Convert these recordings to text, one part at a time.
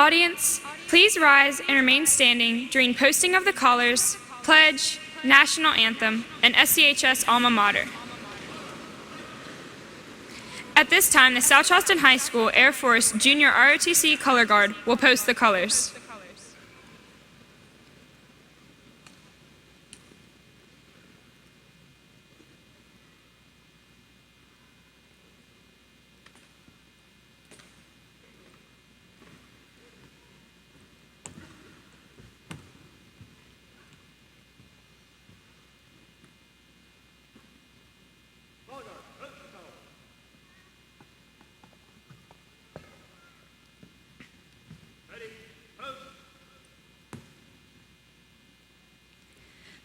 Audience, please rise and remain standing during posting of the collars, pledge, national anthem, and SCHS alma mater. At this time, the South Charleston High School Air Force Junior ROTC Color Guard will post the colors.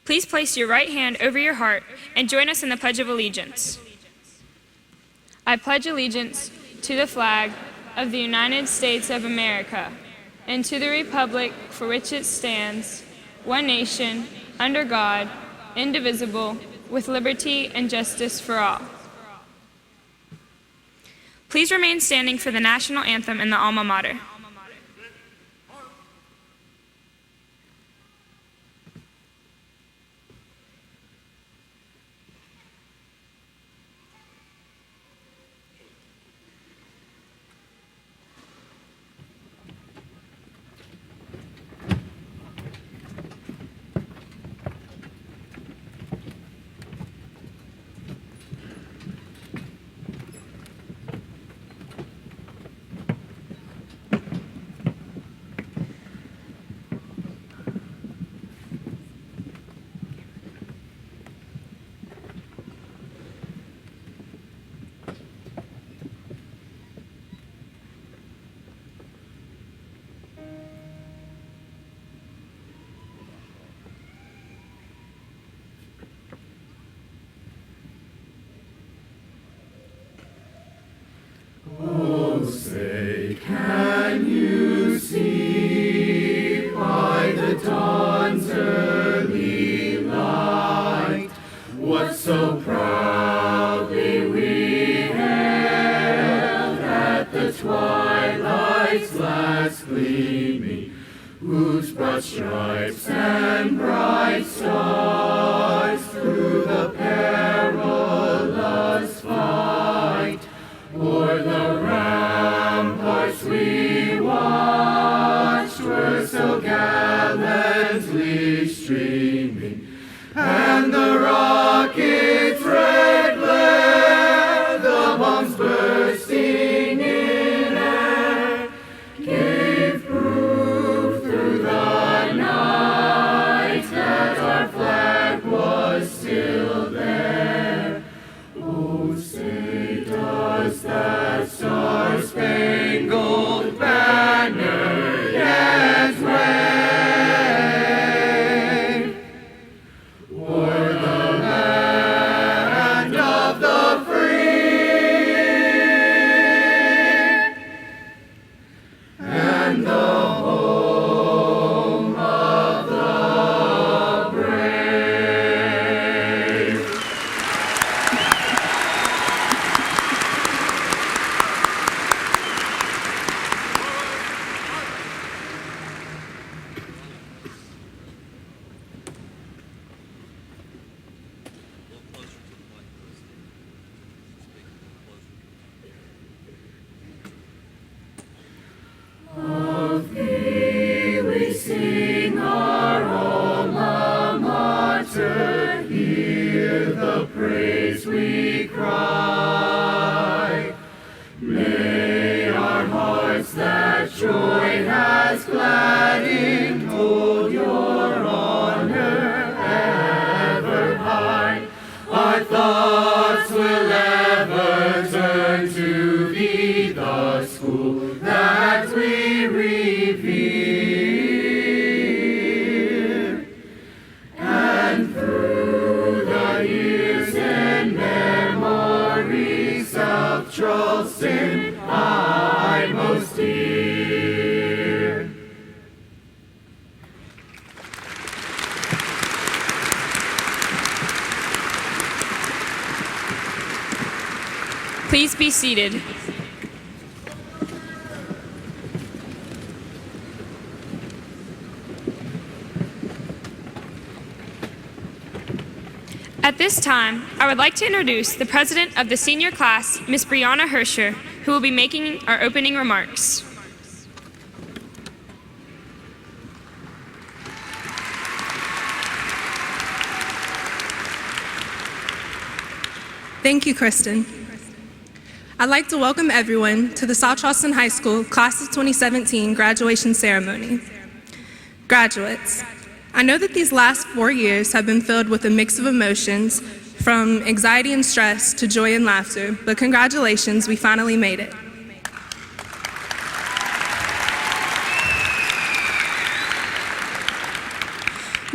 Please place your right hand over your heart and join us in the Pledge of Allegiance. I pledge allegiance to the flag of the United States of America and to the republic for which it stands, one nation, under God, indivisible, with liberty and justice for all. Please remain standing for the national anthem and the alma mater. Oh, say, can you see by the dawn's early light what so proudly we hailed at the twilight's last gleaming, whose broad stripes and bright stars through the perilous fight o'er the ramparts we watched were so gallantly streaming, and the rocket's red glare, the bombs bursting in air, gave proof through the night that our flag was still there. Oh, say, does that star-spangled banner yet wave o'er the land of the free and the home of the brave? Of thee we sing our alma mater, hear the praise we cry. May our hearts that joy has gladdened hold your honor ever high. Our thoughts will ever turn to thee, the school that we revere, and through the years and memory, South Charleston I most dear. Please be seated. At this time, I would like to introduce the president of the senior class, Ms. Brianna Hersher, who will be making our opening remarks. Thank you, Kristen. I'd like to welcome everyone to the South Charleston High School Class of 2017 graduation ceremony. Graduates, I know that these last 4 years have been filled with a mix of emotions, from anxiety and stress to joy and laughter, but congratulations, we finally made it.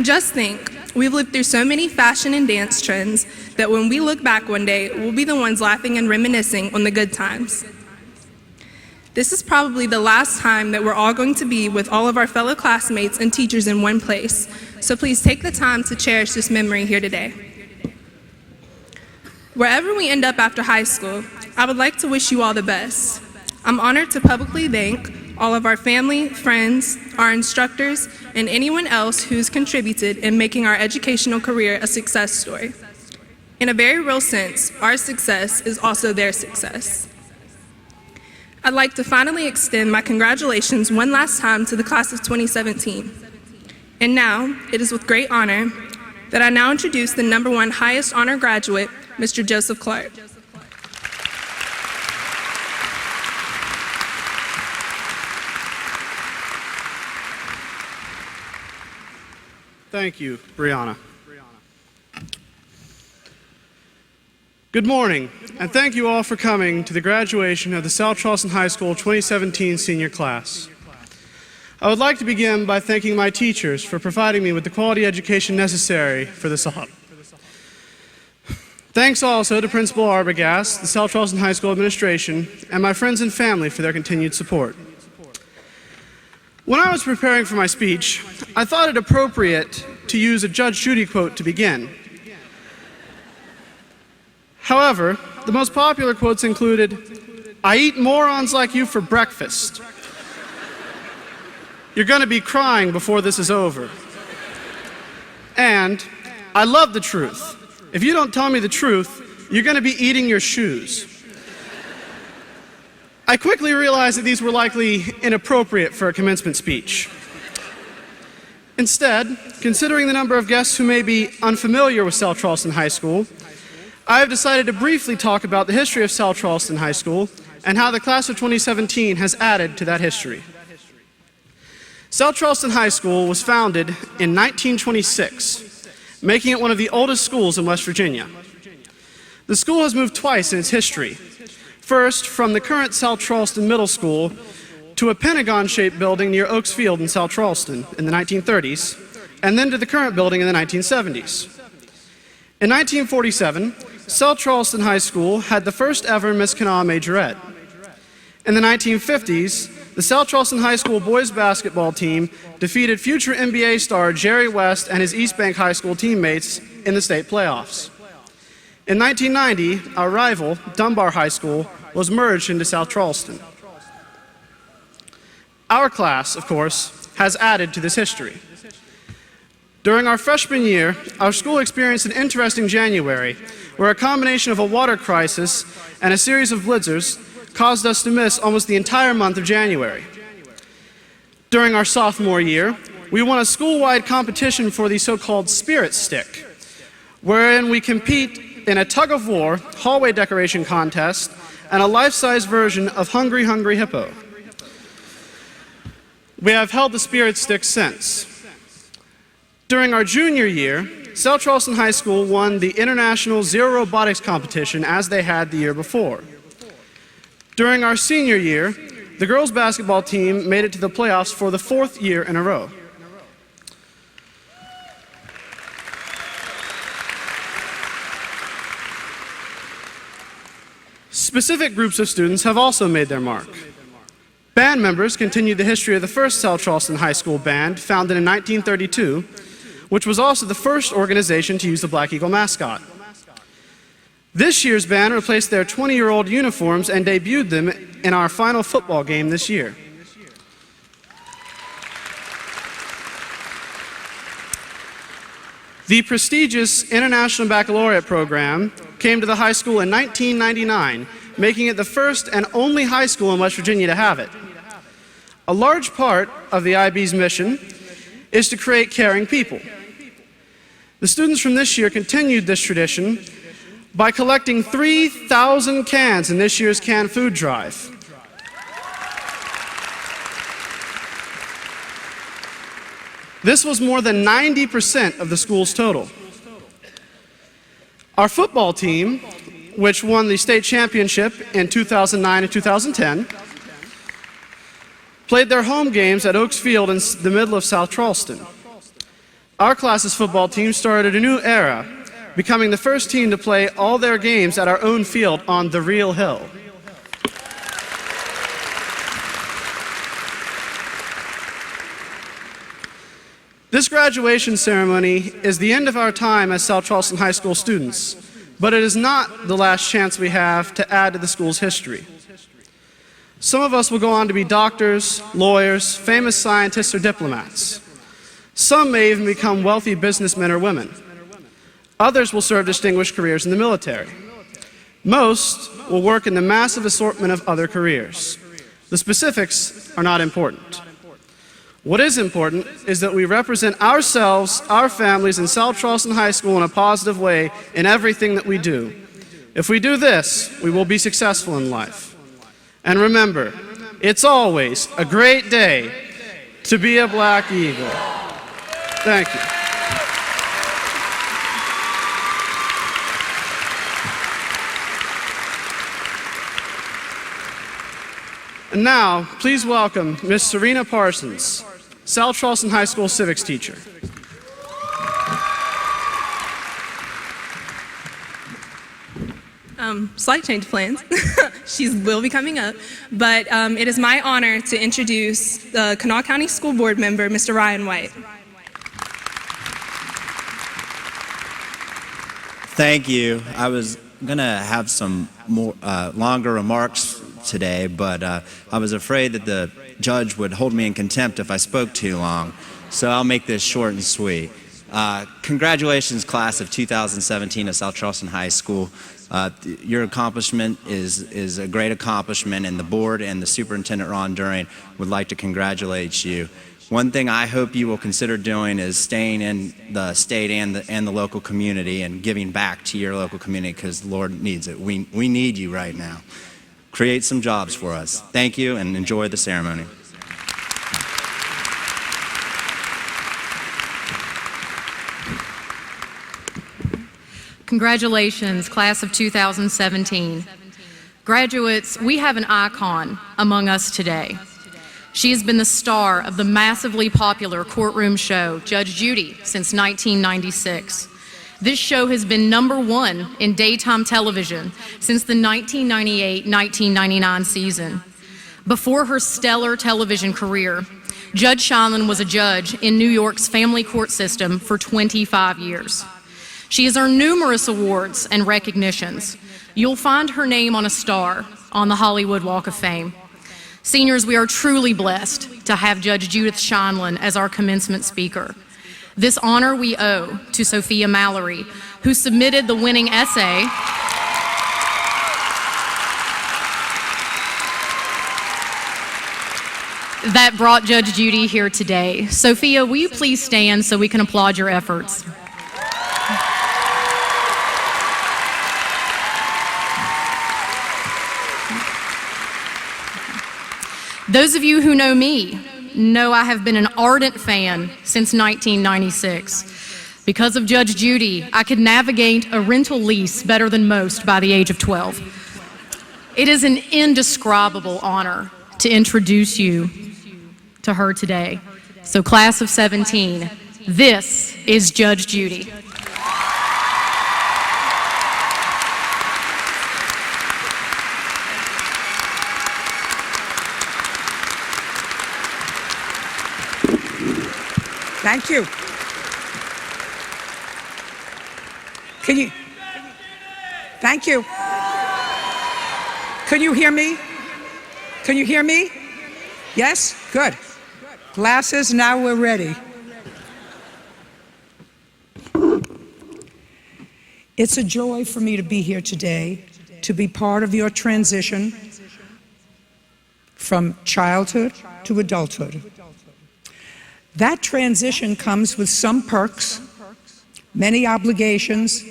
Just think, we've lived through so many fashion and dance trends that when we look back one day, we'll be the ones laughing and reminiscing on the good times. This is probably the last time that we're all going to be with all of our fellow classmates and teachers in one place, so please take the time to cherish this memory here today. Wherever we end up after high school, I would like to wish you all the best. I'm honored to publicly thank all of our family, friends, our instructors, and anyone else who's contributed in making our educational career a success story. In a very real sense, our success is also their success. I'd like to finally extend my congratulations one last time to the class of 2017. And now, it is with great honor that I now introduce the #1 highest honor graduate, Mr. Joseph Clark. Thank you, Brianna. Good morning, and thank you all for coming to the graduation of the South Charleston High School 2017 senior class. I would like to begin by thanking my teachers for providing me with the quality education necessary for this honor. Thanks also to Principal Arbogast, the South Charleston High School administration, and my friends and family for their continued support. When I was preparing for my speech, I thought it appropriate to use a Judge Judy quote to begin. However, the most popular quotes included, "I eat morons like you for breakfast. You're going to be crying before this is over." And, "I love the truth. If you don't tell me the truth, you're going to be eating your shoes." I quickly realized that these were likely inappropriate for a commencement speech. Instead, considering the number of guests who may be unfamiliar with South Charleston High School, I have decided to briefly talk about the history of South Charleston High School and how the class of 2017 has added to that history. South Charleston High School was founded in 1926, making it one of the oldest schools in West Virginia. The school has moved twice in its history. First, from the current South Charleston Middle School to a pentagon-shaped building near Oaks Field in South Charleston in the 1930s, and then to the current building in the 1970s. In 1947, South Charleston High School had the first ever Miss Kanawha majorette. In the 1950s, the South Charleston High School boys basketball team defeated future NBA star Jerry West and his East Bank High School teammates in the state playoffs. In 1990, our rival, Dunbar High School, was merged into South Charleston. Our class, of course, has added to this history. During our freshman year, our school experienced an interesting January, where a combination of a water crisis and a series of blizzards caused us to miss almost the entire month of January. During our sophomore year, we won a school-wide competition for the so-called Spirit Stick, wherein we compete in a tug-of-war, hallway decoration contest, and a life-size version of Hungry Hungry Hippo. We have held the Spirit Stick since. During our junior year, South Charleston High School won the International Zero Robotics Competition as they had the year before. During our senior year, the girls basketball team made it to the playoffs for the 4th year in a row. Specific groups of students have also made their mark. Band members continued the history of the first South Charleston High School band, founded in 1932, which was also the first organization to use the Black Eagle mascot. This year's band replaced their 20-year-old uniforms and debuted them in our final football game this year. The prestigious International Baccalaureate program came to the high school in 1999, making it the first and only high school in West Virginia to have it. A large part of the IB's mission is to create caring people. The students from this year continued this tradition by collecting 3,000 cans in this year's canned food drive. This was more than 90% of the school's total. Our football team, which won the state championship in 2009 and 2010, played their home games at Oaks Field in the middle of South Charleston. Our class's football team started a new era, becoming the first team to play all their games at our own field on the real hill. This graduation ceremony is the end of our time as South Charleston High School students, but it is not the last chance we have to add to the school's history. Some of us will go on to be doctors, lawyers, famous scientists, or diplomats. Some may even become wealthy businessmen or women. Others will serve distinguished careers in the military. Most will work in the massive assortment of other careers. The specifics are not important. What is important is that we represent ourselves, our families, and South Charleston High School in a positive way in everything that we do. If we do this, we will be successful in life. And remember, it's always a great day to be a Black Eagle. Thank you. And now, please welcome Miss Serena Parsons, South Charleston High School civics teacher. Slight change of plans. She will be coming up, but it is my honor to introduce the Kanawha County School Board member, Mr. Ryan White. Thank you. I was going to have some more longer remarks today, but I was afraid that the judge would hold me in contempt if I spoke too long, so I'll make this short and sweet. Congratulations, class of 2017 at South Charleston High School. Your accomplishment is a great accomplishment, and the board and the superintendent, Ron During, would like to congratulate you. One thing I hope you will consider doing is staying in the state and the local community and giving back to your local community, because the Lord needs it. We need you right now. Create some jobs for us. Thank you, and enjoy the ceremony. Congratulations, class of 2017. Graduates, we have an icon among us today. She has been the star of the massively popular courtroom show, Judge Judy, since 1996. This show has been #1 in daytime television since the 1998-1999 season. Before her stellar television career, Judge Sheindlin was a judge in New York's family court system for 25 years. She has earned numerous awards and recognitions. You'll find her name on a star on the Hollywood Walk of Fame. Seniors, we are truly blessed to have Judge Judith Sheindlin as our commencement speaker. This honor we owe to Sophia Mallory, who submitted the winning essay that brought Judge Judy here today. Sophia, will you please stand so we can applaud your efforts? Those of you who know me know I have been an ardent fan since 1996. Because of Judge Judy, I could navigate a rental lease better than most by the age of 12. It is an indescribable honor to introduce you to her today. So class of 17, this is Judge Judy. Thank you. Thank you. Can you hear me? Can you hear me? Yes? Good. Glasses, now we're ready. It's a joy for me to be here today, to be part of your transition from childhood to adulthood. That transition comes with some perks, many obligations,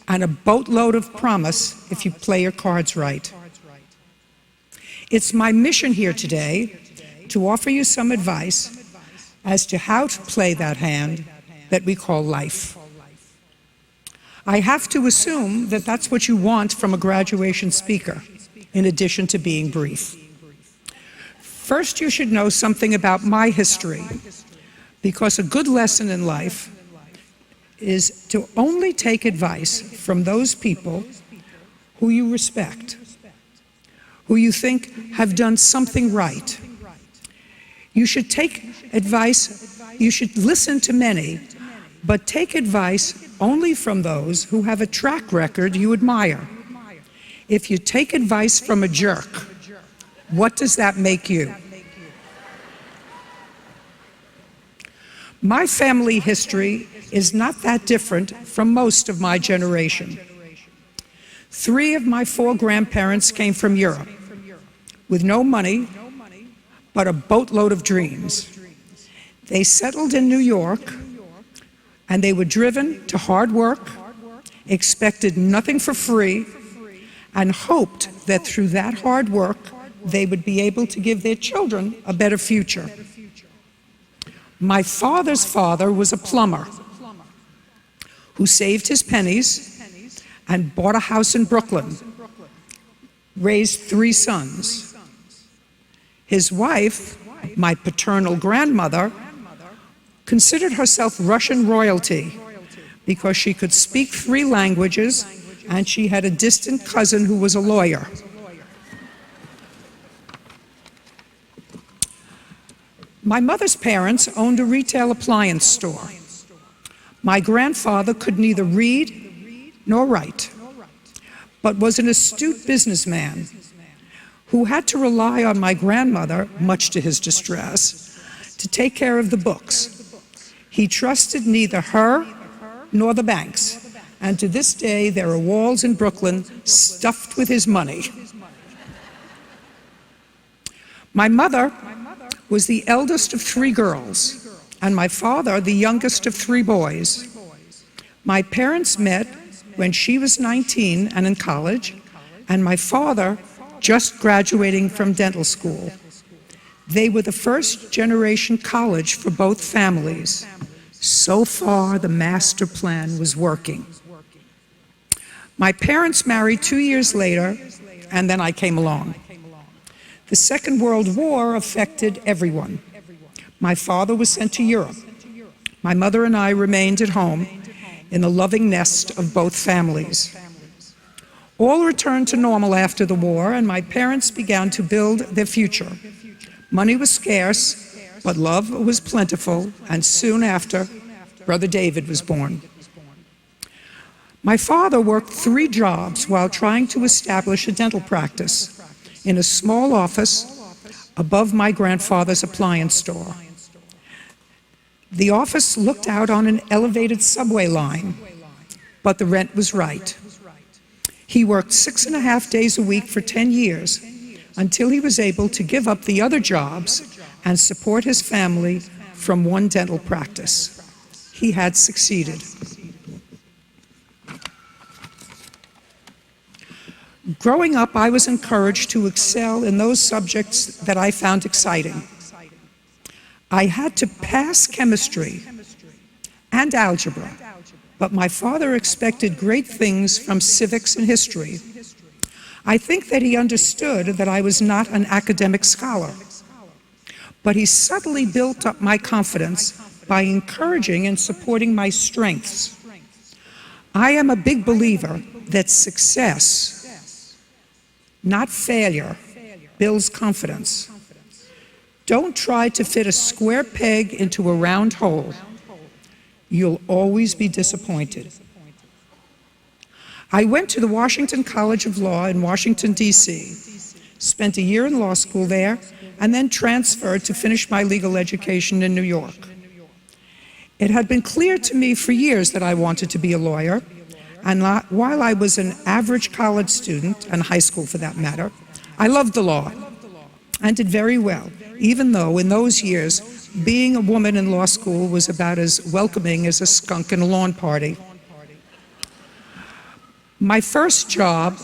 and a boatload of promise if you play your cards right. It's my mission here today to offer you some advice as to how to play that hand that we call life. I have to assume that that's what you want from a graduation speaker, in addition to being brief. First, you should know something about my history, because a good lesson in life is to only take advice from those people who you respect, who you think have done something right. You should take advice, you should listen to many, but take advice only from those who have a track record you admire. If you take advice from a jerk, what does that make you? My family history is not that different from most of my generation. 3 of my 4 grandparents came from Europe with no money, but a boatload of dreams. They settled in New York, and they were driven to hard work, expected nothing for free, and hoped that through that hard work, they would be able to give their children a better future. My father's father was a plumber who saved his pennies and bought a house in Brooklyn, raised 3 sons. His wife, my paternal grandmother, considered herself Russian royalty because she could speak 3 languages and she had a distant cousin who was a lawyer. My mother's parents owned a retail appliance store. My grandfather could neither read nor write, but was an astute businessman who had to rely on my grandmother, much to his distress, to take care of the books. He trusted neither her nor the banks, and to this day there are walls in Brooklyn stuffed with his money. My mother was the eldest of 3 girls, and my father the youngest of 3 boys. My parents met when she was 19 and in college, and my father just graduating from dental school. They were the first-generation college for both families. So far, the master plan was working. My parents married 2 years later, and then I came along. The Second World War affected everyone. My father was sent to Europe. My mother and I remained at home in the loving nest of both families. All returned to normal after the war, and my parents began to build their future. Money was scarce, but love was plentiful, and soon after, Brother David was born. My father worked 3 jobs while trying to establish a dental practice in a small office above my grandfather's appliance store. The office looked out on an elevated subway line, but the rent was right. He worked 6.5 days a week for 10 years until he was able to give up the other jobs and support his family from one dental practice. He had succeeded. Growing up, I was encouraged to excel in those subjects that I found exciting. I had to pass chemistry and algebra, but my father expected great things from civics and history. I think that he understood that I was not an academic scholar, but he subtly built up my confidence by encouraging and supporting my strengths. I am a big believer that success, not failure, builds confidence. Don't try to fit a square peg into a round hole. You'll always be disappointed. I went to the Washington College of Law in Washington, D.C., spent a year in law school there, and then transferred to finish my legal education in New York. It had been clear to me for years that I wanted to be a lawyer, And while I was an average college student, and high school for that matter, I loved the law and did very well, even though in those years, being a woman in law school was about as welcoming as a skunk in a lawn party. My first job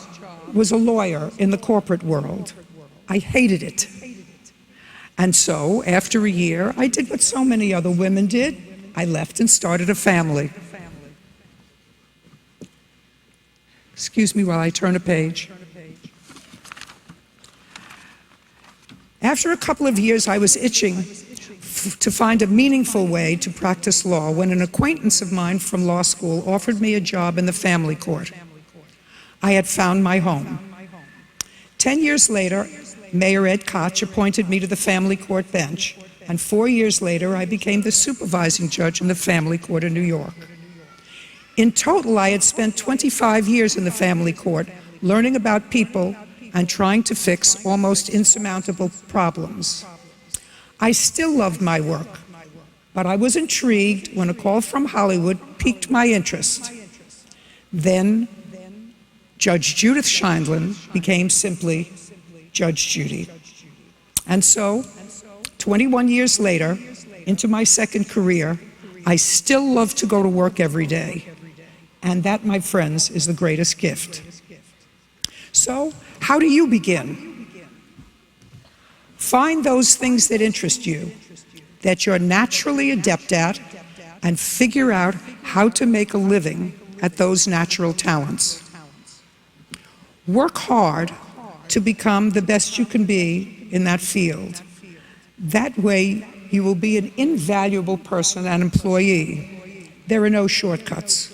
was a lawyer in the corporate world. I hated it. And so, after a year, I did what so many other women did. I left and started a family. Excuse me while I turn a page. After a couple of years, I was itching to find a meaningful way to practice law when an acquaintance of mine from law school offered me a job in the family court. I had found my home. 10 years later, Mayor Ed Koch appointed me to the family court bench, and 4 years later, I became the supervising judge in the family court in New York. In total, I had spent 25 years in the family court, learning about people and trying to fix almost insurmountable problems. I still loved my work, but I was intrigued when a call from Hollywood piqued my interest. Then, Judge Judith Sheindlin became simply Judge Judy. And so, 21 years later, into my second career, I still love to go to work every day. And that, my friends, is the greatest gift. So, how do you begin? Find those things that interest you, that you're naturally adept at, and figure out how to make a living at those natural talents. Work hard to become the best you can be in that field. That way, you will be an invaluable person and employee. There are no shortcuts.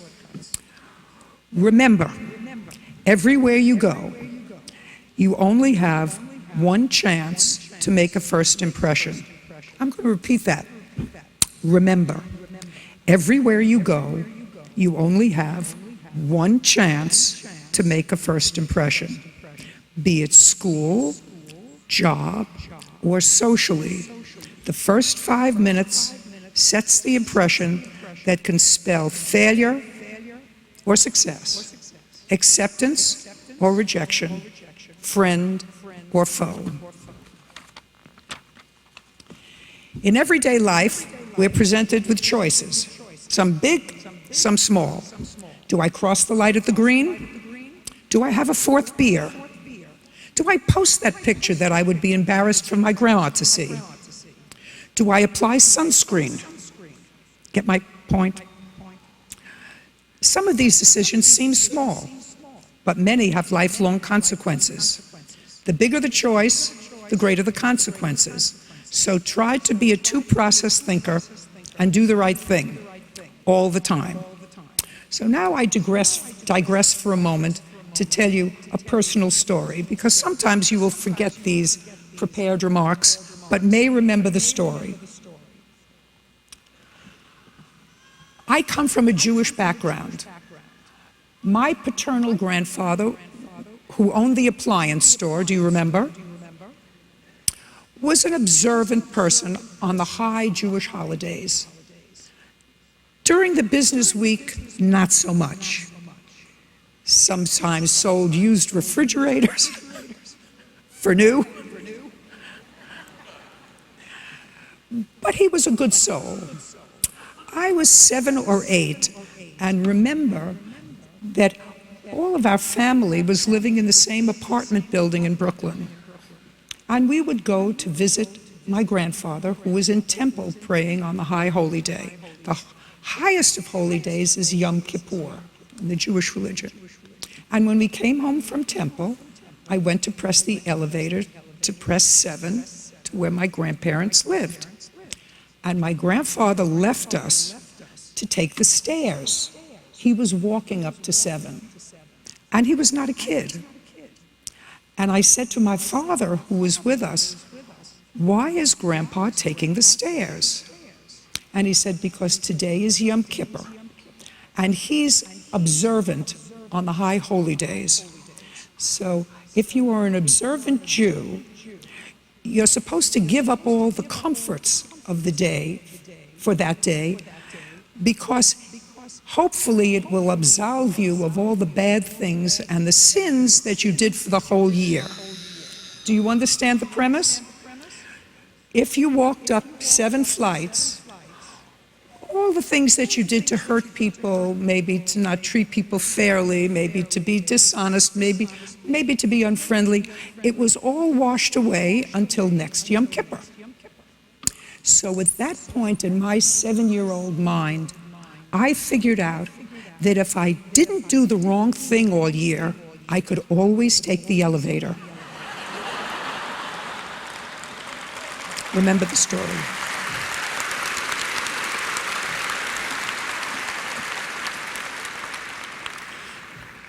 Remember, everywhere you go, you only have one chance to make a first impression. I'm going to repeat that. Remember, everywhere you go, you only have one chance to make a first impression, be it school, job, or socially. The first 5 minutes sets the impression that can spell failure or success, acceptance or rejection, friend or foe. In everyday life, we're presented with choices, some big, some small. Do I cross the light at the green? Do I have a fourth beer? Do I post that picture that I would be embarrassed for my grandma to see? Do I apply sunscreen? Get my point? Some of these decisions seem small, but many have lifelong consequences. The bigger the choice, the greater the consequences. So try to be a two-process thinker and do the right thing all the time. So now I digress for a moment to tell you a personal story, because sometimes you will forget these prepared remarks, but may remember the story. I come from a Jewish background. My paternal grandfather, who owned the appliance store, do you remember? Was an observant person on the high Jewish holidays. During the business week, not so much. Sometimes sold used refrigerators for new. But he was a good soul. I was 7 or 8 and remember that all of our family was living in the same apartment building in Brooklyn. And we would go to visit my grandfather, who was in temple praying on the high holy day. The highest of holy days is Yom Kippur in the Jewish religion. And when we came home from temple, I went to press the elevator to press 7 to where my grandparents lived. And my grandfather left us to take the stairs. He was walking up to 7. And he was not a kid. And I said to my father, who was with us, "Why is Grandpa taking the stairs?" And he said, "Because today is Yom Kippur, and he's observant on the high holy days. So if you are an observant Jew, you're supposed to give up all the comforts of the day for that day, because Hopefully, it will absolve you of all the bad things and the sins that you did for the whole year. Do you understand the premise? If you walked up 7 flights, all the things that you did to hurt people, maybe to not treat people fairly, maybe to be dishonest, maybe to be unfriendly, it was all washed away until next Yom Kippur. So at that point in my 7-year-old mind, I figured out that if I didn't do the wrong thing all year, I could always take the elevator. Remember the story.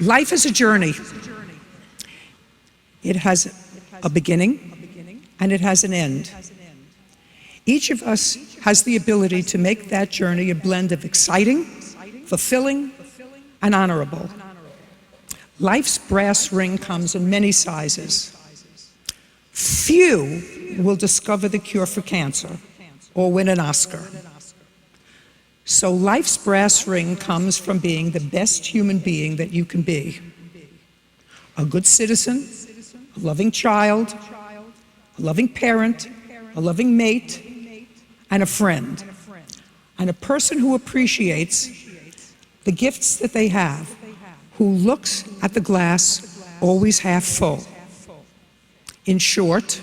Life is a journey. It has a beginning and it has an end. Each of us has the ability to make that journey a blend of exciting, fulfilling, and honorable. Life's brass ring comes in many sizes. Few will discover the cure for cancer or win an Oscar. So life's brass ring comes from being the best human being that you can be. A good citizen, a loving child, a loving parent, a loving mate, and a friend. And a person who appreciates the gifts that they have, who looks at the glass always half full. In short,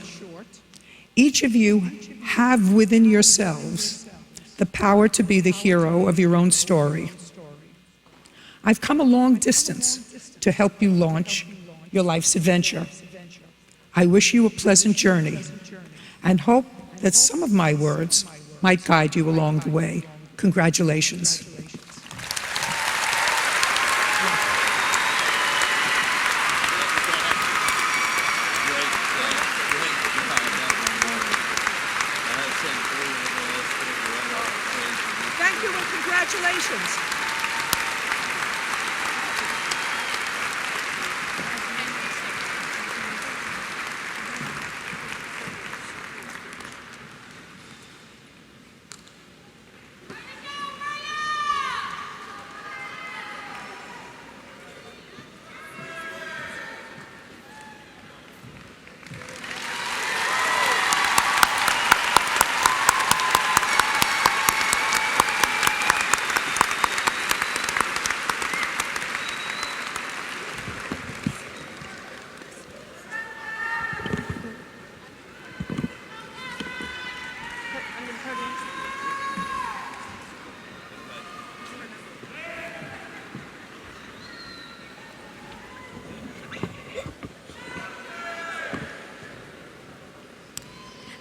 each of you have within yourselves the power to be the hero of your own story. I've come a long distance to help you launch your life's adventure. I wish you a pleasant journey and hope that some of my words might guide you along the way. Congratulations. Thank you and congratulations.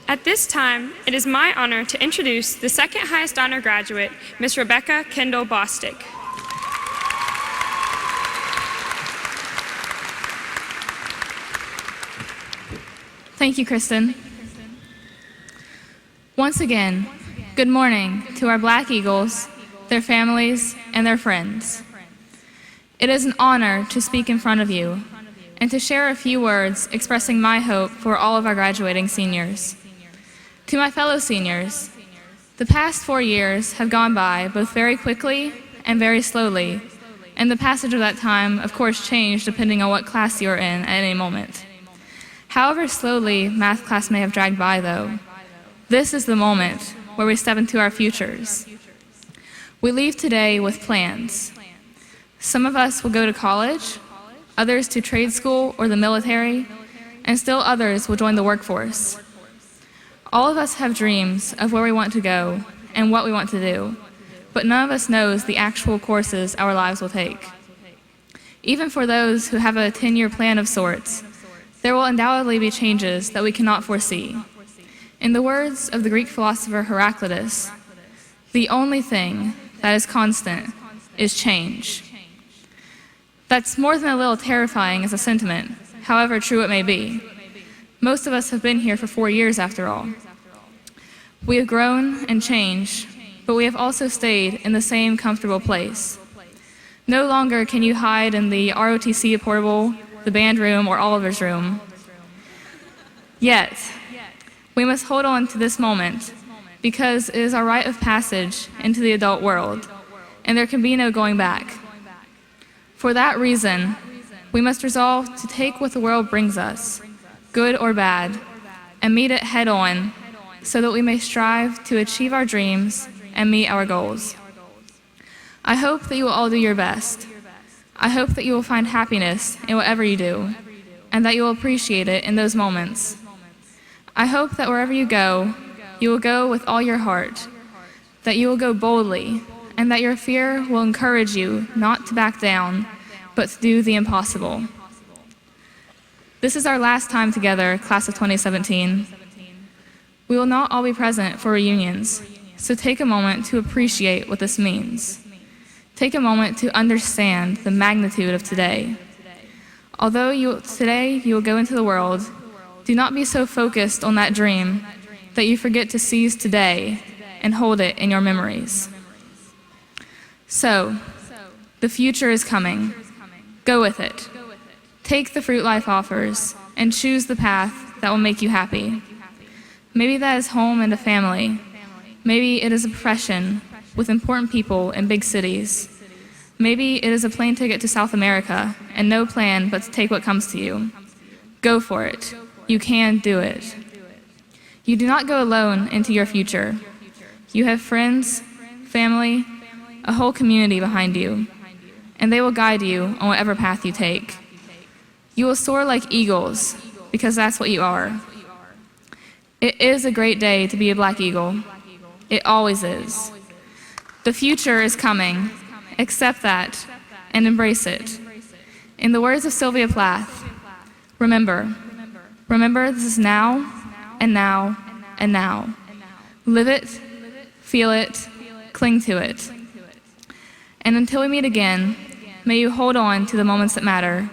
At this time, it is my honor to introduce the second highest honor graduate, Ms. Rebecca Kendall Bostick. Thank you, Kristen. Once again, good morning to our Black Eagles, their families, and their friends. It is an honor to speak in front of you and to share a few words expressing my hope for all of our graduating seniors. To my fellow seniors, the past 4 years have gone by both very quickly and very slowly, and the passage of that time, of course, changed depending on what class you're in at any moment. However slowly math class may have dragged by, though, this is the moment where we step into our futures. We leave today with plans. Some of us will go to college, others to trade school or the military, and still others will join the workforce. All of us have dreams of where we want to go and what we want to do, but none of us knows the actual courses our lives will take. Even for those who have a 10-year plan of sorts, there will undoubtedly be changes that we cannot foresee. In the words of the Greek philosopher Heraclitus, the only thing that is constant is change. That's more than a little terrifying as a sentiment, however true it may be. Most of us have been here for 4 years, after all. We have grown and changed, but we have also stayed in the same comfortable place. No longer can you hide in the ROTC portable, the band room, or Oliver's room. Yet, we must hold on to this moment because it is our rite of passage into the adult world, and there can be no going back. For that reason, we must resolve to take what the world brings us, good or bad, and meet it head on so that we may strive to achieve our dreams and meet our goals. I hope that you will all do your best. I hope that you will find happiness in whatever you do, and that you will appreciate it in those moments. I hope that wherever you will go with all your heart, that you will go boldly, and that your fear will encourage you not to back down, but to do the impossible. This is our last time together, class of 2017. We will not all be present for reunions, so take a moment to appreciate what this means. Take a moment to understand the magnitude of today. Although today you will go into the world, do not be so focused on that dream that you forget to seize today and hold it in your memories. So, the future is coming. Go with it. Take the fruit life offers and choose the path that will make you happy. Maybe that is home and a family. Maybe it is a profession with important people in big cities. Maybe it is a plane ticket to South America and no plan but to take what comes to you. Go for it. You can do it. You do not go alone into your future. You have friends, family, a whole community behind you, and they will guide you on whatever path you take. You will soar like eagles, because that's what you are. It is a great day to be a Black Eagle. It always is. The future is coming. Accept that and embrace it. In the words of Sylvia Plath, remember this is now and now and now. Live it, feel it, cling to it. And until we meet again, may you hold on to the moments that matter,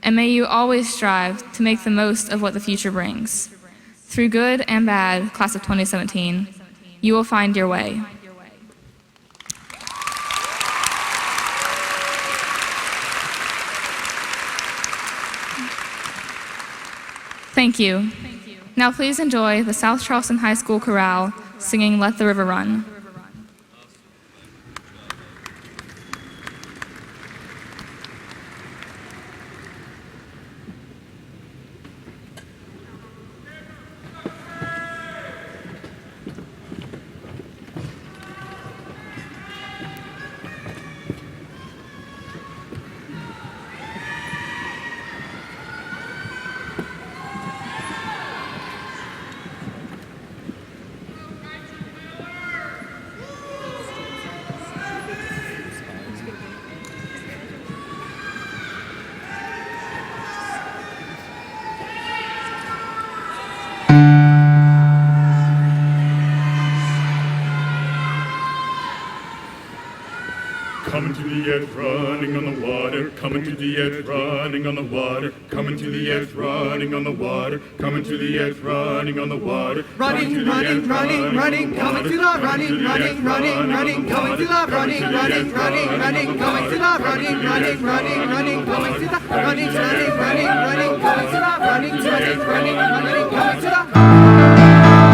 and may you always strive to make the most of what the future brings. Through good and bad, class of 2017, you will find your way. Thank you. Now please enjoy the South Charleston High School Chorale singing Let the River Run. Coming to the edge, running on the water. Coming to the edge, running on the water. Coming to the edge, running on the water. Coming to the edge, running on the water. Running, running, running, running. Coming to the running, running, running, running. Coming to the running, running, running, running. Coming to the running, running, running, running. Coming to the running, running, running, running. Coming to the running, running, running, running. Coming to the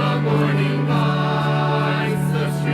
the morning lights, the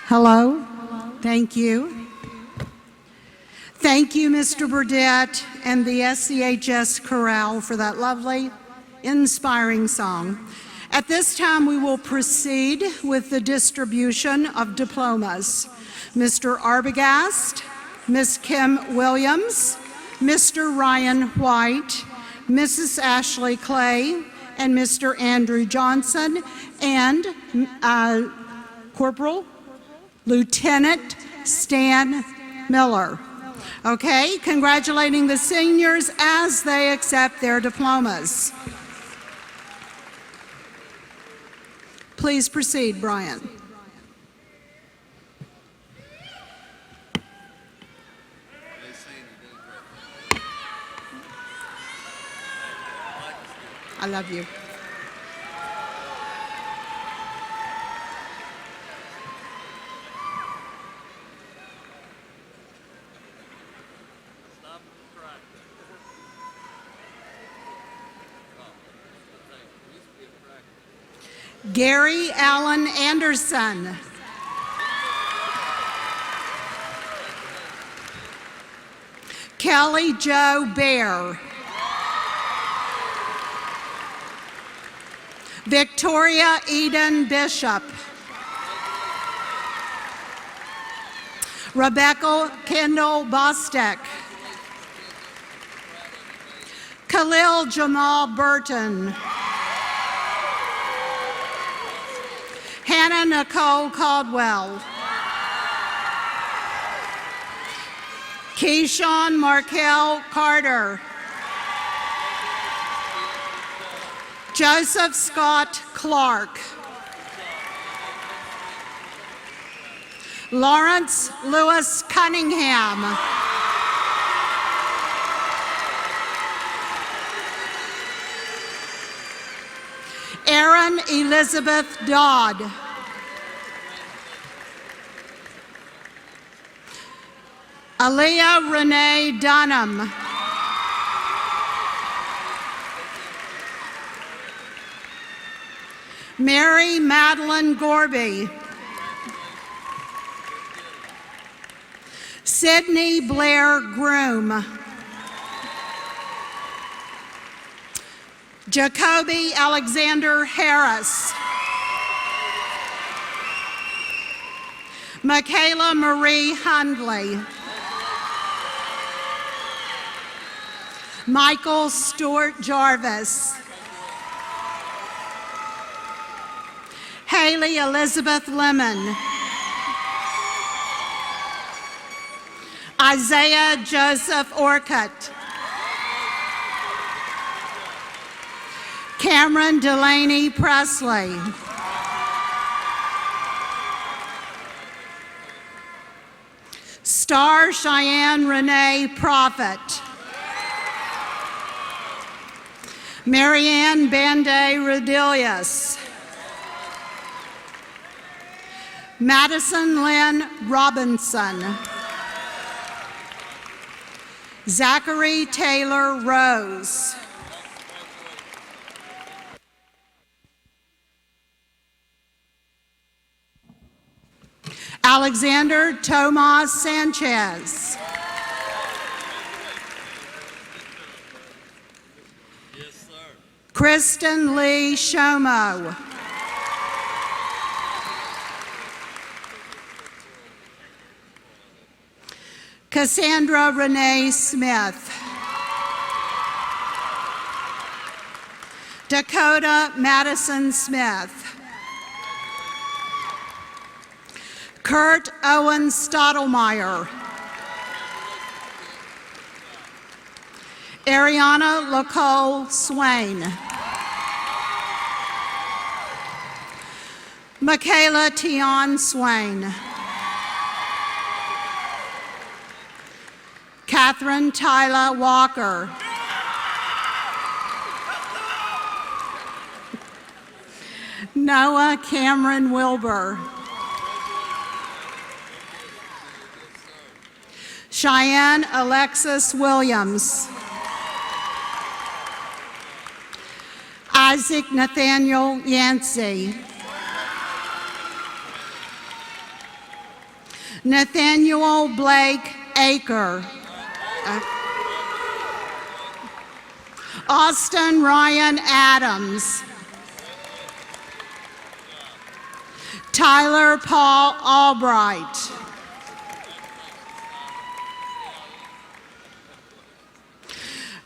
Hello. Thank you. Thank you, Mr. Burdett and the SCHS Chorale for that lovely, inspiring song. At this time, we will proceed with the distribution of diplomas. Mr. Arbogast, Ms. Kim Williams, Mr. Ryan White, Mrs. Ashley Clay, and Mr. Andrew Johnson, and Corporal Lieutenant Stan Miller. Okay, congratulating the seniors as they accept their diplomas. Please proceed, Brian. I love you. Gary Allen Anderson. Kelly Jo Bear. Victoria Eden Bishop. Rebecca Kendall Bostek. Khalil Jamal Burton. Hannah Nicole Caldwell. Keyshawn Markel Carter. Joseph Scott Clark. Lawrence Lewis Cunningham. Erin Elizabeth Dodd. Aaliyah Renee Dunham. Mary Madeline Gorby. Sydney Blair Groom. Jacoby Alexander Harris. Michaela Marie Hundley. Michael Stewart Jarvis. Haley Elizabeth Lemon. Isaiah Joseph Orcutt. Cameron Delaney Presley. Star Cheyenne Renee Prophet. Marianne Banday Rodilius. Madison Lynn Robinson. Zachary Taylor Rose. Alexander Tomas Sanchez. Yes, sir. Kristen Lee Shomo. Cassandra Renee Smith. Dakota Madison Smith. Kurt Owen Stottlemyre. Ariana Lacole Swain. Michaela Tion Swain. Catherine Tyler Walker. Noah Cameron Wilbur. Cheyenne Alexis Williams. Isaac Nathaniel Yancey. Nathaniel Blake Aker. Austin Ryan Adams. Tyler Paul Albright.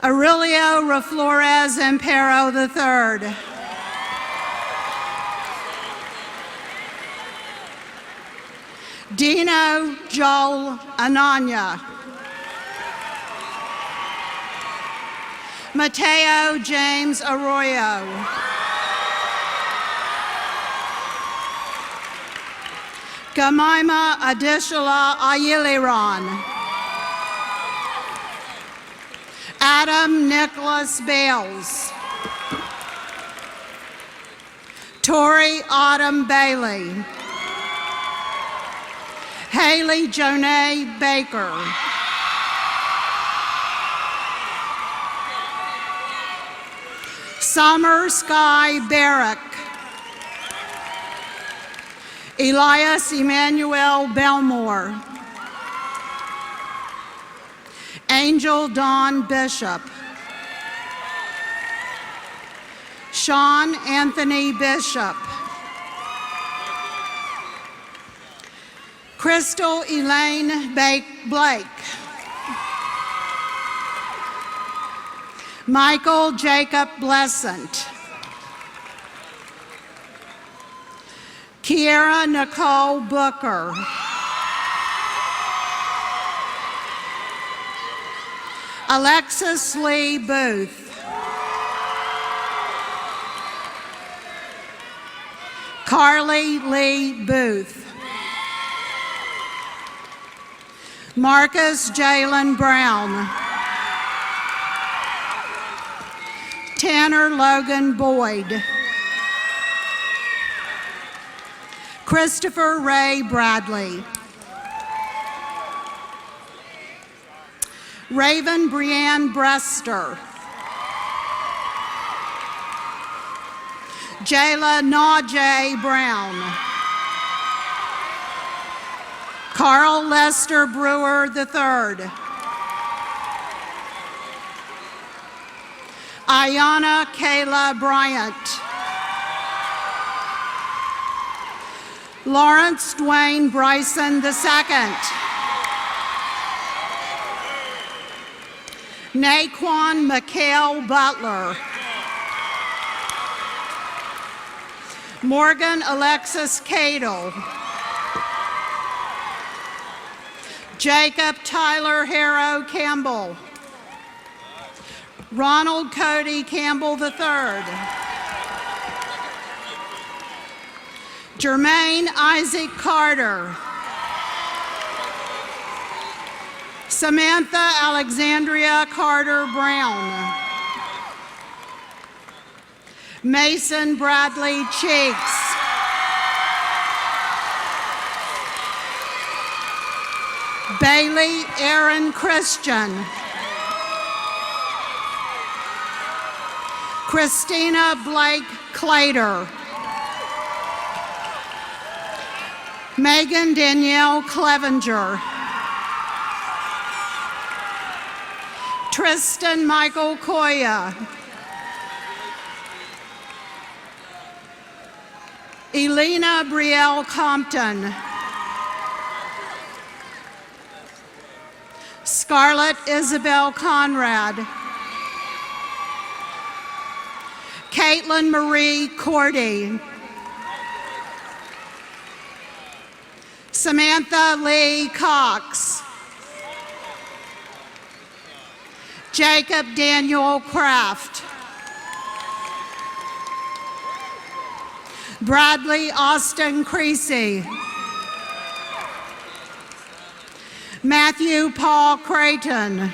Aurelio Raflores Ampero III. Dino Joel Ananya. Mateo James Arroyo. Gamaima Adishala Ayiliron. Adam Nicholas Bales. Tori Autumn Bailey. Haley Jonay Baker. Summer Sky Barrick. Elias Emmanuel Belmore. Angel Dawn Bishop. Sean Anthony Bishop. Crystal Elaine Blake. Michael Jacob Blessant. Kiera Nicole Booker. Alexis Lee Booth. Carly Lee Booth. Marcus Jalen Brown. Tanner Logan Boyd. Christopher Ray Bradley. Raven Brianne Brester. Jayla Najee Brown. Carl Lester Brewer III. Ayana Kayla Bryant. Lawrence Dwayne Bryson II. Naquan Mikhail Butler. Morgan Alexis Cadle. Jacob Tyler Harrow Campbell. Ronald Cody Campbell III. Jermaine Isaac Carter. Samantha Alexandria Carter Brown. Mason Bradley Cheeks. Bailey Aaron Christian. Christina Blake Clater. Megan Danielle Clevenger. Tristan Michael Koya. Elena Brielle Compton. Scarlett Isabel Conrad. Caitlin Marie Cordy. Samantha Lee Cox. Jacob Daniel Kraft. Bradley Austin Creasy. Matthew Paul Creighton.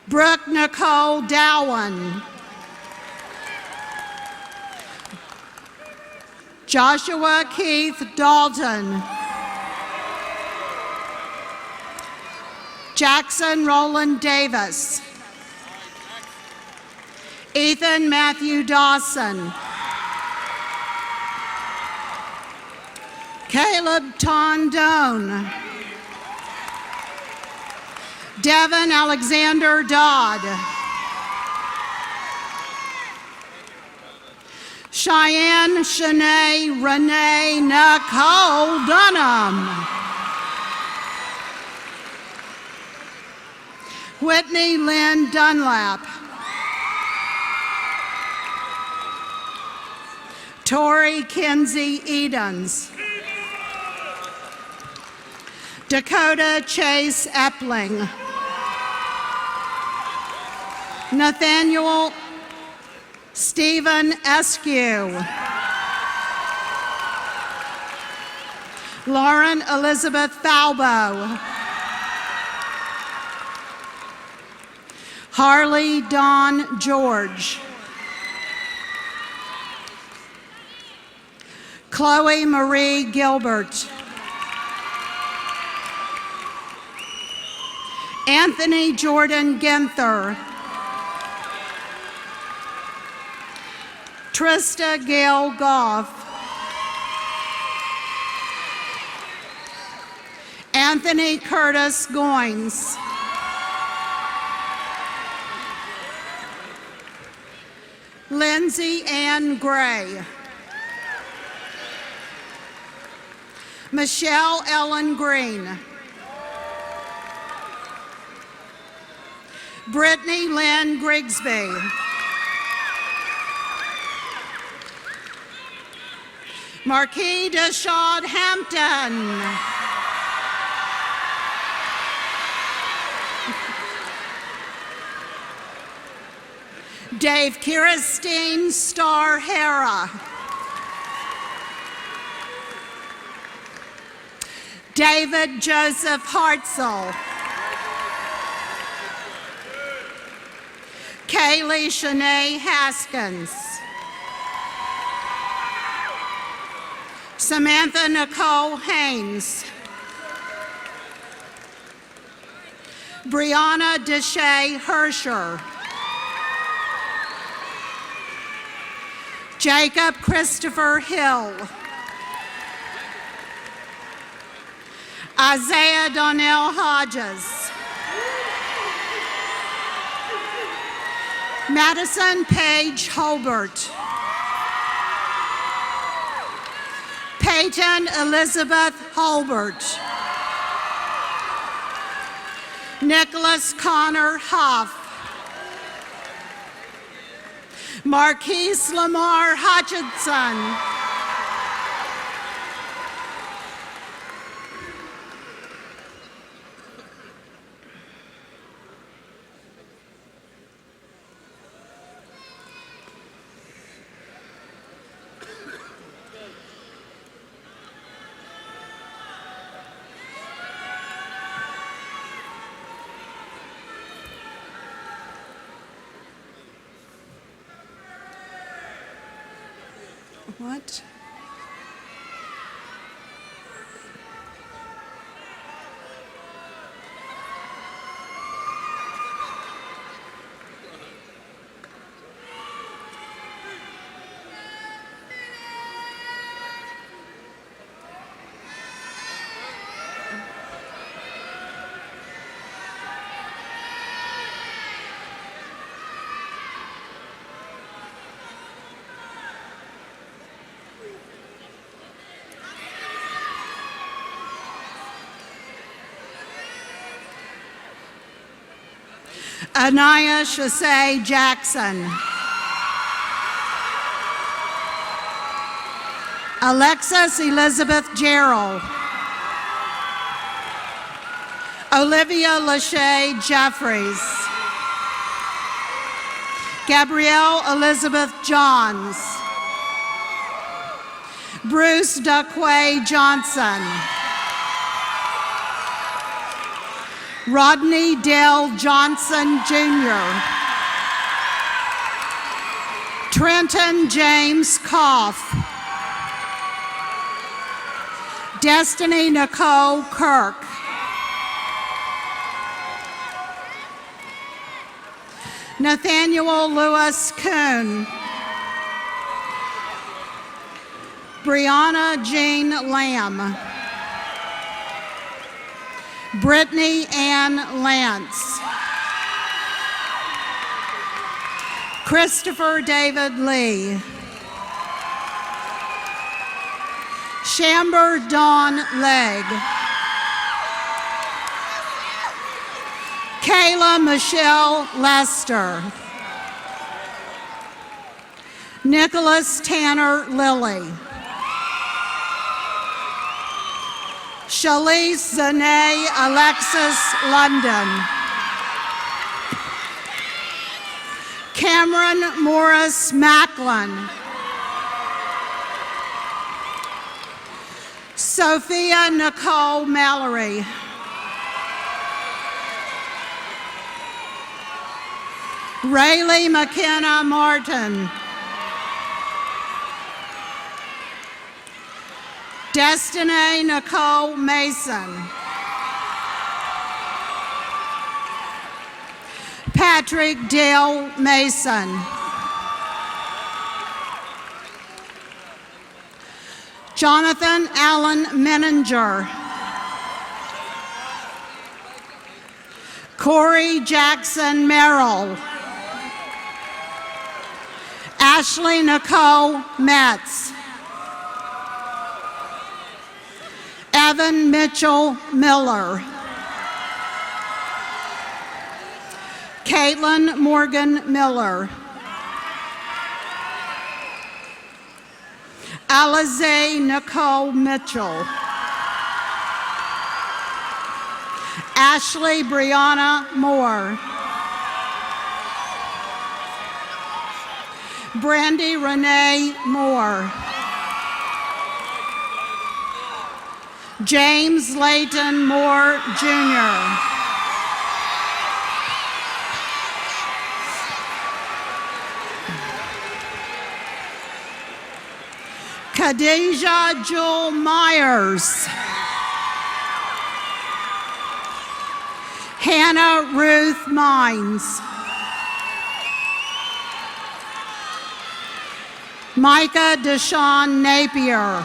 Brooke Nicole Dowan. Joshua Keith Dalton. Jackson Roland Davis. Ethan Matthew Dawson. Caleb Tondone. Devin Alexander Dodd. Cheyenne Shanae Renee Nicole Dunham. Whitney Lynn Dunlap. Tori Kinsey Edens. Dakota Chase Epling. Nathaniel Stephen Eskew. Lauren Elizabeth Falbo. Harley Dawn George. Chloe Marie Gilbert. Anthony Jordan Ginther. Trista Gail Goff. Anthony Curtis Goins. Lindsay Ann Gray. Michelle Ellen Green. Brittany Lynn Grigsby. Marquis Deshaud Hampton. Dave Kirstein Star Hera. David Joseph Hartzell. Kaylee Shanae Haskins. Samantha Nicole Haynes. Brianna Deshay Hersher. Jacob Christopher Hill. Isaiah Donnell Hodges. Madison Page Holbert. Peyton Elizabeth Holbert. Nicholas Connor Huff. Marquise Lamar Hutchinson. What? Anaya Shasay Jackson. Alexis Elizabeth Gerald. Olivia Lachey Jeffries. Gabrielle Elizabeth Johns. Bruce Duquay Johnson. Rodney Dale Johnson Jr. Trenton James Koff. Destiny Nicole Kirk. Nathaniel Lewis Kuhn. Brianna Jean Lamb. Brittany Ann Lance. Christopher David Lee. Shamber Dawn Legg. Kayla Michelle Lester. Nicholas Tanner Lilly. Shalise Zane Alexis London. Cameron Morris Macklin. Sophia Nicole Mallory. Rayleigh McKenna Martin. Destiny Nicole Mason. Patrick Dale Mason. Jonathan Allen Menninger. Corey Jackson Merrill. Ashley Nicole Metz. Evan Mitchell Miller. Caitlin Morgan Miller. Alize Nicole Mitchell. Ashley Brianna Moore. Brandy Renee Moore. James Layton Moore, Jr. Khadijah Jewel Myers. Hannah Ruth Mines. Micah Deshawn Napier.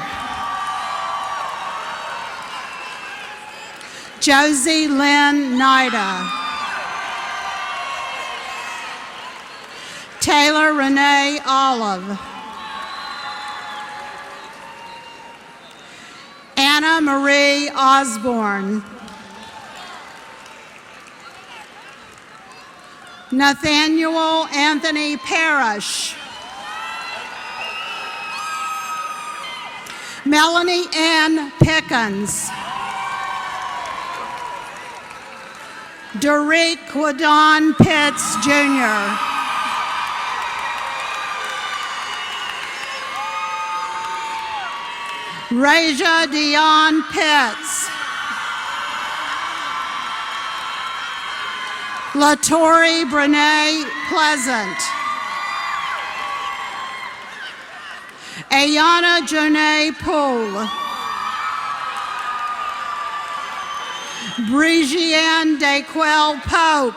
Josie Lynn Nida. Taylor Renee Olive. Anna Marie Osborne. Nathaniel Anthony Parrish. Melanie Ann Pickens. Derek Quadon Pitts, Jr. Raja Dion Pitts. LaTorri Brene Pleasant. Ayana Janae Poole. Brigianne Daquel Pope.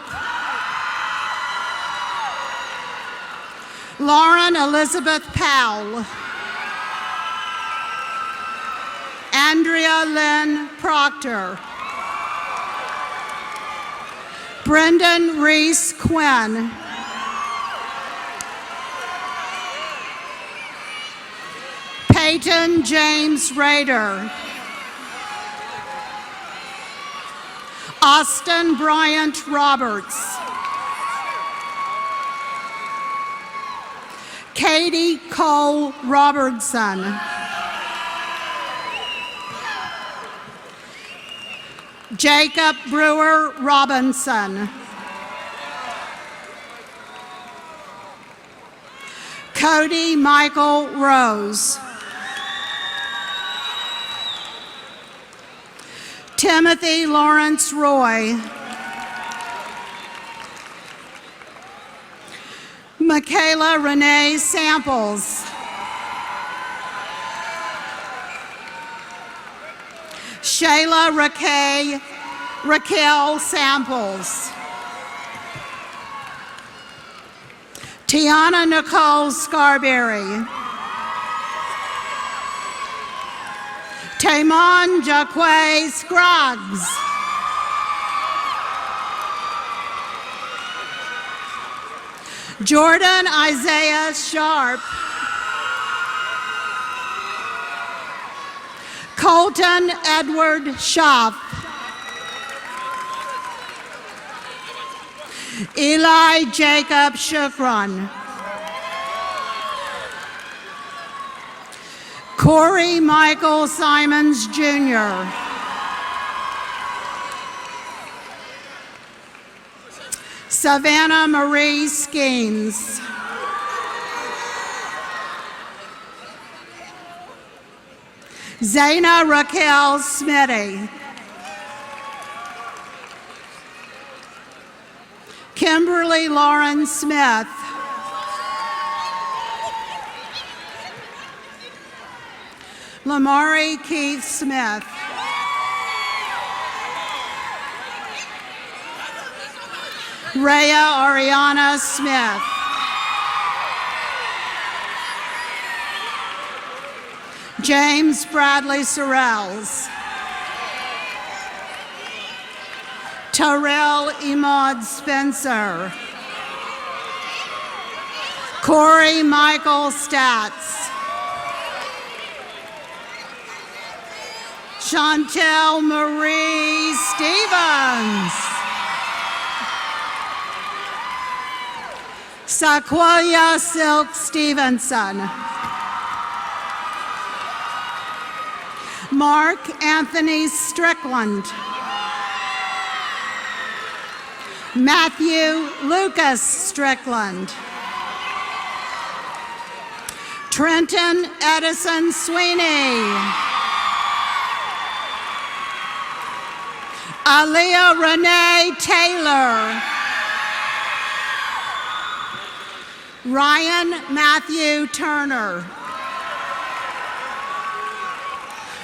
Lauren Elizabeth Powell. Andrea Lynn Proctor. Brendan Reese Quinn. Peyton James Rader. Austin Bryant Roberts. Katie Cole Robertson. Jacob Brewer Robinson. Cody Michael Rose. Timothy Lawrence Roy. Michaela Renee Samples. Shayla Raquel Samples. Tiana Nicole Scarberry. Tamon Jaquay Scruggs. Jordan Isaiah Sharp. Colton Edward Schaff. Eli Jacob Shukran. Corey Michael Simons Jr. Savannah Marie Skeens. Zaina Raquel Smitty. Kimberly Lauren Smith. Lamari Keith Smith. Rhea Ariana Smith. James Bradley Sorrells. Terrell Emad Spencer. Corey Michael Statz. Chantel Marie Stevens. Saquoia Silk Stevenson. Mark Anthony Strickland. Matthew Lucas Strickland. Trenton Edison Sweeney. Aaliyah Renee Taylor. Ryan Matthew Turner.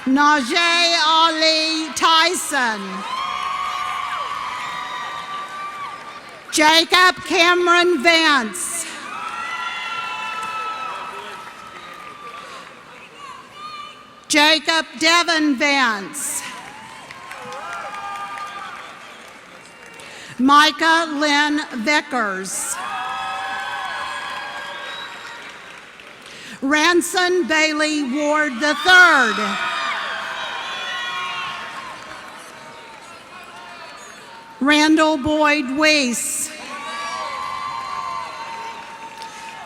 Najee Ali Tyson. Jacob Cameron Vance. Jacob Devin Vance. Micah Lynn Vickers. Ranson Bailey Ward III. Randall Boyd Weiss.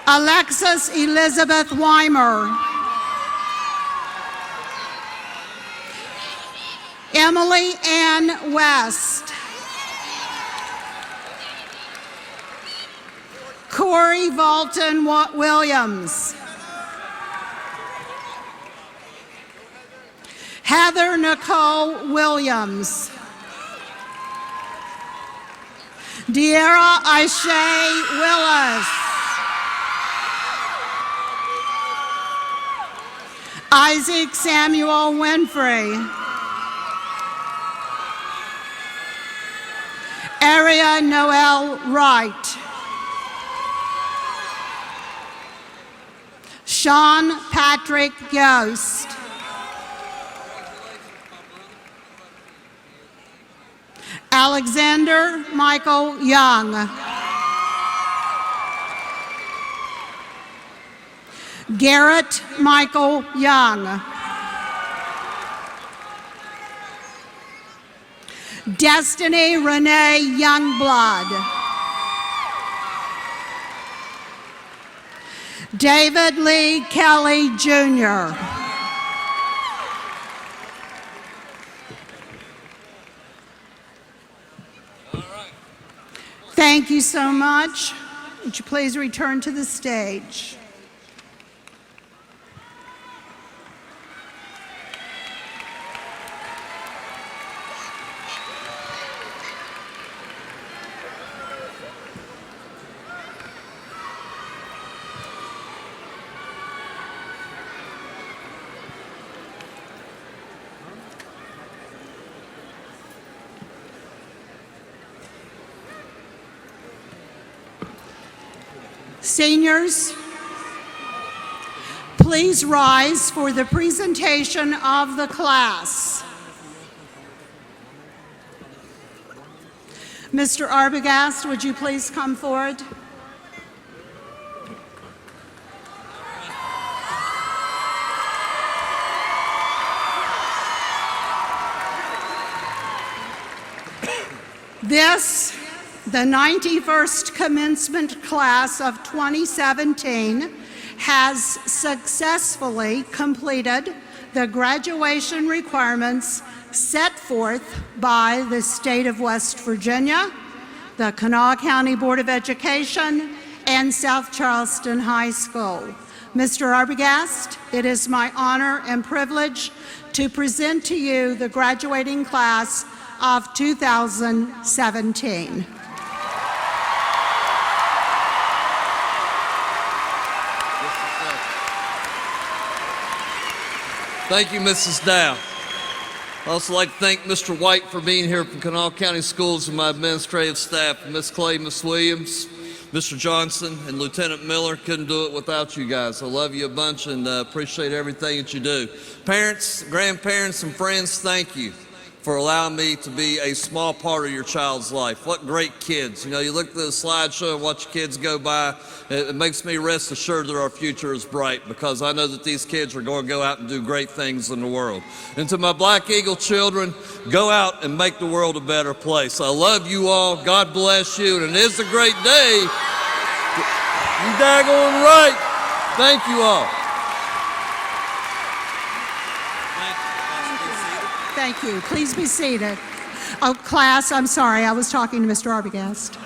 Alexis Elizabeth Weimer. Emily Ann West. Corey Valton Williams. Heather Nicole Williams. De'Ara Aisha Willis. Isaac Samuel Winfrey. Aria Noel Wright. Sean Patrick Yost. Alexander Michael Young. Garrett Michael Young. Destiny Renee Youngblood. David Lee Kelly Jr. Thank you so much. Would you please return to the stage? Seniors, Please rise for the presentation of the class. Mr. Arbogast, would you please come forward? This, the 91st commencement class of 2017, has successfully completed the graduation requirements set forth by the state of West Virginia, the Kanawha County Board of Education, and South Charleston High School. Mr. Arbogast, it is my honor and privilege to present to you the graduating class of 2017. Thank you, Mrs. Dow. I'd also like to thank Mr. White for being here from Kanawha County Schools and my administrative staff, Ms. Clay, Ms. Williams, Mr. Johnson, and Lieutenant Miller. Couldn't do it without you guys. I love you a bunch and appreciate everything that you do. Parents, grandparents, and friends, thank you for allowing me to be a small part of your child's life. What great kids. You know, you look at the slideshow and watch your kids go by, it makes me rest assured that our future is bright because I know that these kids are going to go out and do great things in the world. And to my Black Eagle children, go out and make the world a better place. I love you all. God bless you. And it is a great day. You daggone right. Thank you all. Thank you. Please be seated. Oh, class, I'm sorry. I was talking to Mr. Arbogast.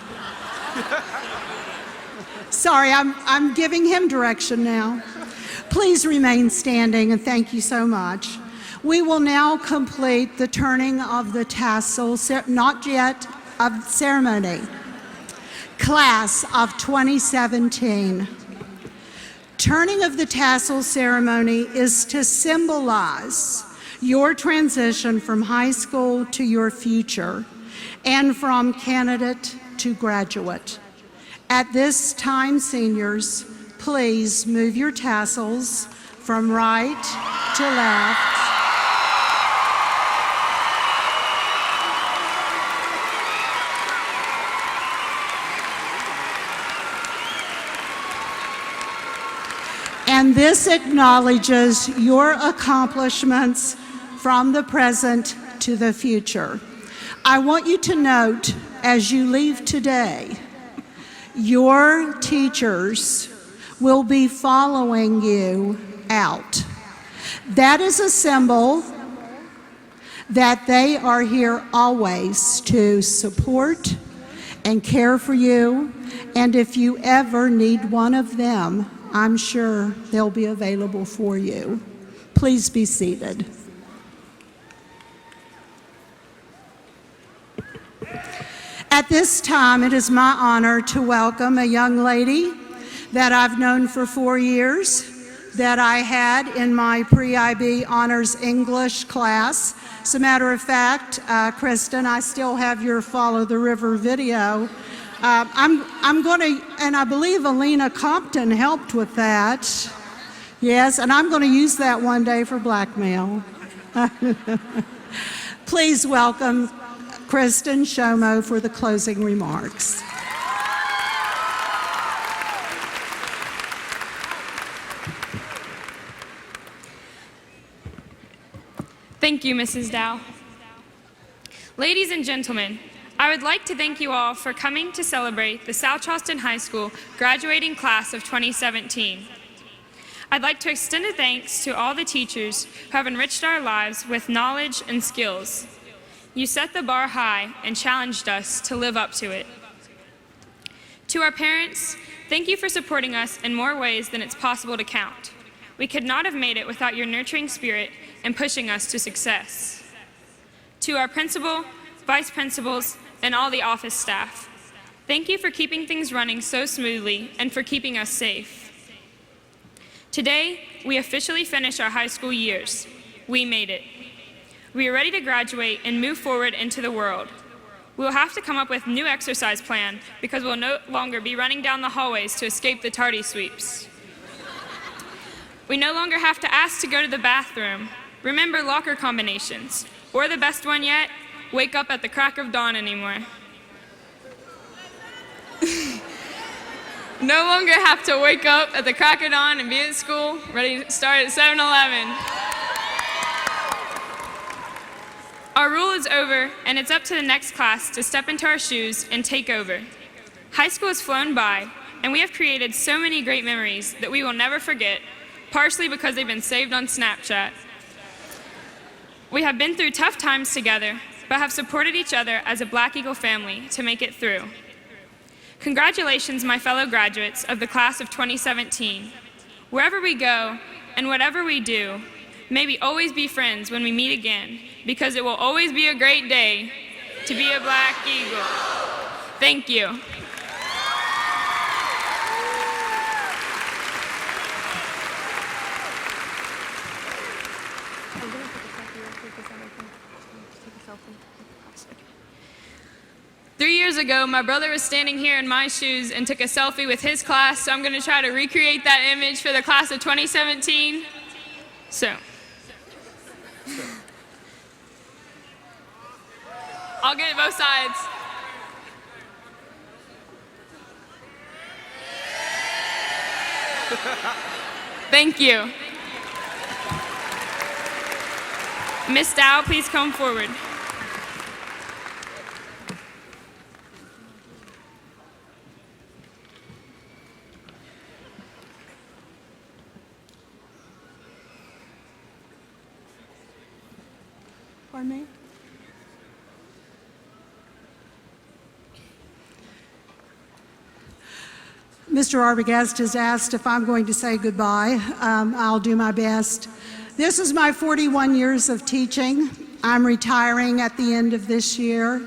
Sorry, I'm giving him direction now. Please remain standing, and thank you so much. We will now complete the turning of the tassel, not yet, of ceremony. Class of 2017. Turning of the tassel ceremony is to symbolize your transition from high school to your future and from candidate to graduate. At this time, seniors, please move your tassels from right to left. And this acknowledges your accomplishments from the present to the future. I want you to note as you leave today, your teachers will be following you out. That is a symbol that they are here always to support and care for you. And if you ever need one of them, I'm sure they'll be available for you. Please be seated. At this time, it is my honor to welcome a young lady that I've known for 4 years, that I had in my pre-IB honors English class. As a matter of fact, Kristen, I still have your Follow the River video. I'm going to, and I believe Alina Compton helped with that. Yes, and I'm going to use that one day for blackmail. Please welcome Kristen Shomo for the closing remarks. Thank you, Mrs. Dow. Ladies and gentlemen, I would like to thank you all for coming to celebrate the South Charleston High School graduating class of 2017. I'd like to extend a thanks to all the teachers who have enriched our lives with knowledge and skills. You set the bar high and challenged us to live up to it. To our parents, thank you for supporting us in more ways than it's possible to count. We could not have made it without your nurturing spirit and pushing us to success. To our principal, vice principals, and all the office staff, thank you for keeping things running so smoothly and for keeping us safe. Today, we officially finish our high school years. We made it. We are ready to graduate and move forward into the world. We will have to come up with a new exercise plan because we'll no longer be running down the hallways to escape the tardy sweeps. We no longer have to ask to go to the bathroom, remember locker combinations, or the best one yet, wake up at the crack of dawn anymore. No longer have to wake up at the crack of dawn and be at school, ready to start at 7-Eleven. Our rule is over, and it's up to the next class to step into our shoes and take over. High school has flown by, and we have created so many great memories that we will never forget, partially because they've been saved on Snapchat. We have been through tough times together, but have supported each other as a Black Eagle family to make it through. Congratulations, my fellow graduates of the class of 2017. Wherever we go and whatever we do, may we always be friends when we meet again, because it will always be a great day to be a Black Eagle. Thank you. Three years ago, my brother was standing here in my shoes and took a selfie with his class, so I'm going to try to recreate that image for the class of 2017. So, I'll get it both sides. Thank you. Miss Dow, please come forward. Pardon me? Mr. Arbogast has asked if I'm going to say goodbye. I'll do my best. This is my 41 years of teaching. I'm retiring at the end of this year,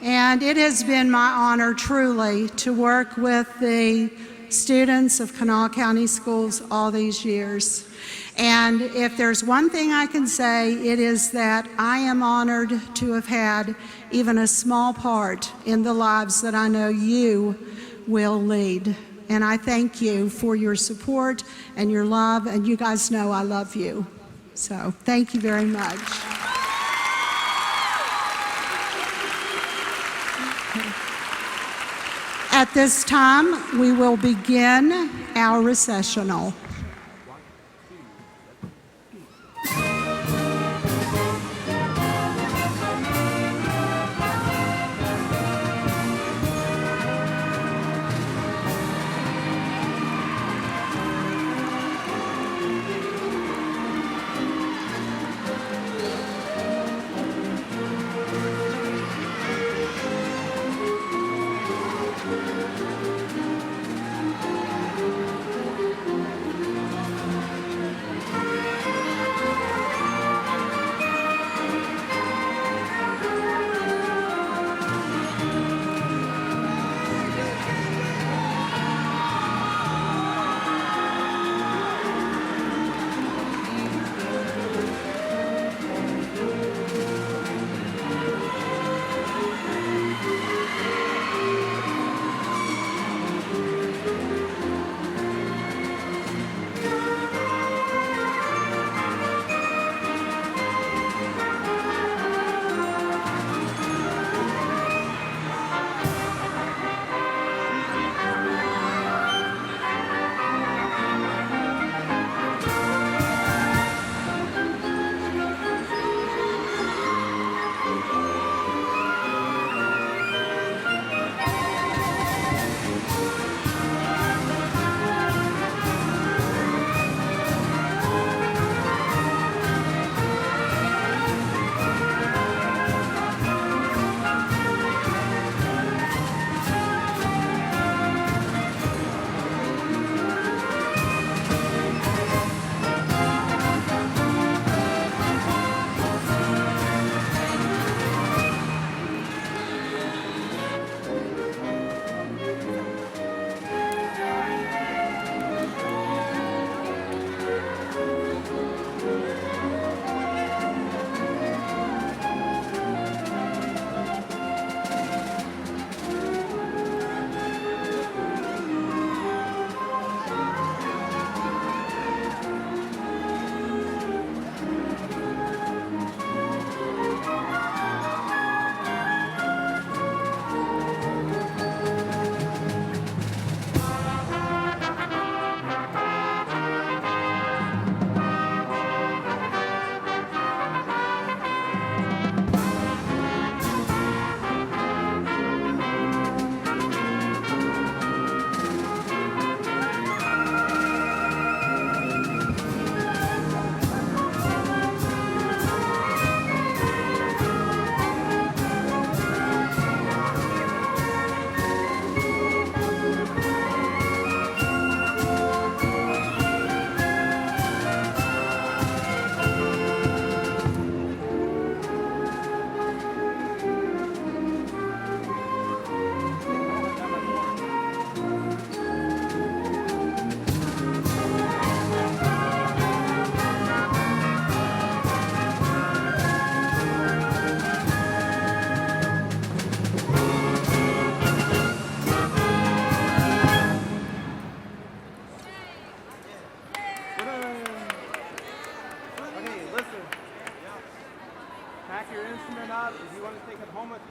and it has been my honor truly to work with the students of Kanawha County Schools all these years. And if there's one thing I can say, it is that I am honored to have had even a small part in the lives that I know you will lead. And I thank you for your support and your love, and you guys know I love you. So thank you very much. At this time, we will begin our recessional.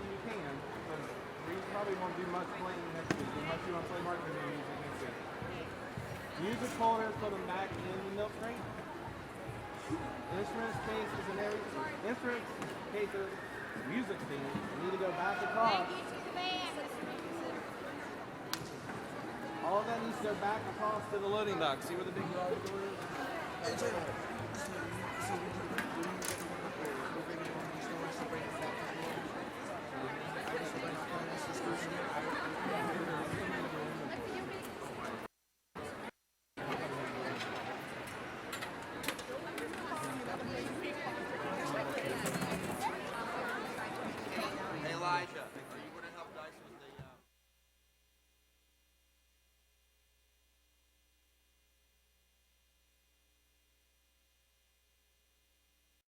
marking you can, because we probably won't do much playing next week unless you want to play marking music next week. Music holders, put them back in the milk crate. Instruments cases and everything. Instruments cases, music stands need to go back across. All of that needs to go back across to the loading dock. See where the big garage door is?